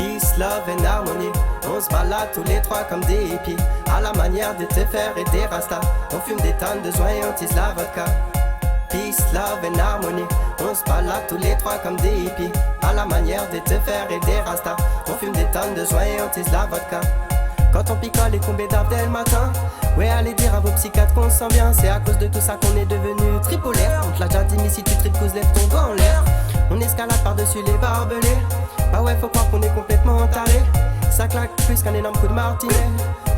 Peace, love and harmony. On se balade tous les trois comme des hippies, à la manière de te faire et des rastas. On fume des tonnes de joints et on tisse la vodka. Peace, love and harmony. On se balade tous les trois comme des hippies, à la manière de te faire et des rastas. On fume des tonnes de joints et on tisse la vodka. Quand on picole et qu'on bédave dès le matin, ouais, allez dire à vos psychiatres qu'on se sent bien. C'est à cause de tout ça qu'on est devenu tripolaire. On te l'a déjà dit, mais si tu tripes, lève ton doigt en l'air. On escalade par-dessus les barbelés. Bah ouais, faut croire qu'on est complètement taré. Ça claque plus qu'un énorme coup de martinet.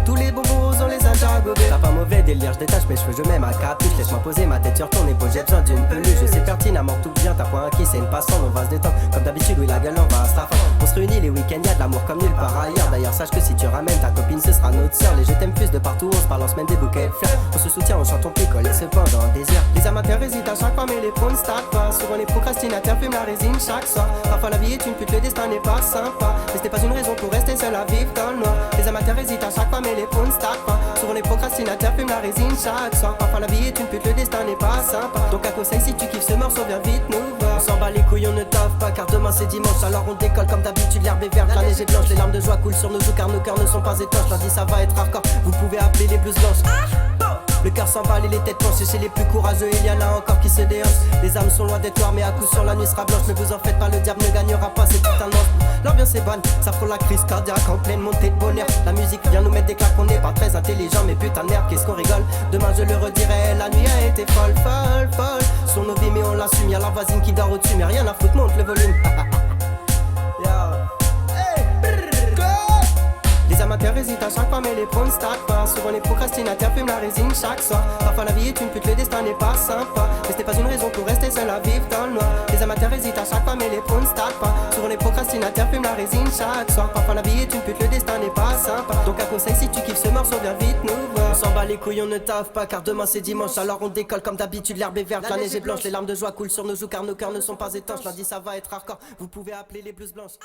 Tous les bonbons roses, on les a déjà gobés. T'as pas mauvais délire, je détache mes cheveux, je mets ma capuche. Laisse-moi poser ma tête sur ton épaule, j'ai besoin d'une peluche. Je sais pertinemment que tout vient, t'as point acquis, c'est une passion, on va se détendre. Comme d'habitude, oui, la gueule, on va à la fin. On se réunit les week-ends, y'a de l'amour comme nulle part ailleurs. D'ailleurs, sache que si tu ramènes ta copine, ce sera notre sœur. Les je t'aime plus de partout, on se balance même des bouquets de fleurs. On se soutient, on chante, on picole et se pendant des heures. Les amateurs hésitent à chaque fois, mais les pros ne startent pas. Souvent les procrastinateurs fument la résine chaque soir. Parfois la vie est une pute, le destin n'est pas sympa. Mais c'était pas une raison pour rester seul à vivre dans le noir. Les amateurs hésitent à chaque fois, mais les pros ne startent pas. Souvent les procrastinateurs fument la résine chaque soir. Parfois la vie est une pute, le destin n'est pas sympa. Donc un conseil, si tu kiffes ce morceau, viens vite nous voir. On s'en bat les couilles, on ne taffe pas, car demain c'est dimanche. Alors on décolle comme d'habitude, l'herbe est verte, la neige est blanche. Les larmes de joie coulent sur nos joues, car nos cœurs ne sont pas étanches. Leur dit ça va être hardcore, vous pouvez appeler les blues blanches. Le cœur s'emballe et les têtes penchées chez les plus courageux, il y en a encore qui se déhanchent. Les âmes sont loin d'être noires, mais à coup sûr la nuit sera blanche. Ne vous en faites pas, le diable ne gagnera pas, c'est putain de monstre. L'ambiance est bonne, ça frôle la crise cardiaque en pleine montée de bonheur. La musique vient nous mettre des claques, on n'est pas très intelligent, mais putain de merde, qu'est-ce qu'on rigole. Demain je le redirai, la nuit a été folle, folle, folle. Sur nos vies mais on l'assume, y'a la voisine qui dort au-dessus, mais rien à foutre, monte le volume. Les amateurs hésitent à chaque fois, mais les pros ne startent pas. Souvent les procrastinateurs fument la résine chaque soir. Parfois la vie est une pute, le destin n'est pas sympa. Mais c'était pas une raison pour rester seul à vivre dans le noir. Les amateurs hésitent à chaque fois, mais les pros ne startent pas. Souvent les procrastinateurs fument la résine chaque soir. Parfois la vie est une pute, le destin n'est pas sympa. Donc un conseil, si tu kiffes ce morceau, viens vite nous voir. On s'en bat les couilles, on ne taffe pas, car demain c'est dimanche. Alors on décolle comme d'habitude, l'herbe est verte, la neige est blanche. Les larmes de joie coulent sur nos joues, car nos cœurs ne sont pas étanches. Lundi ça va être hardcore, vous pouvez appeler les blues blanches.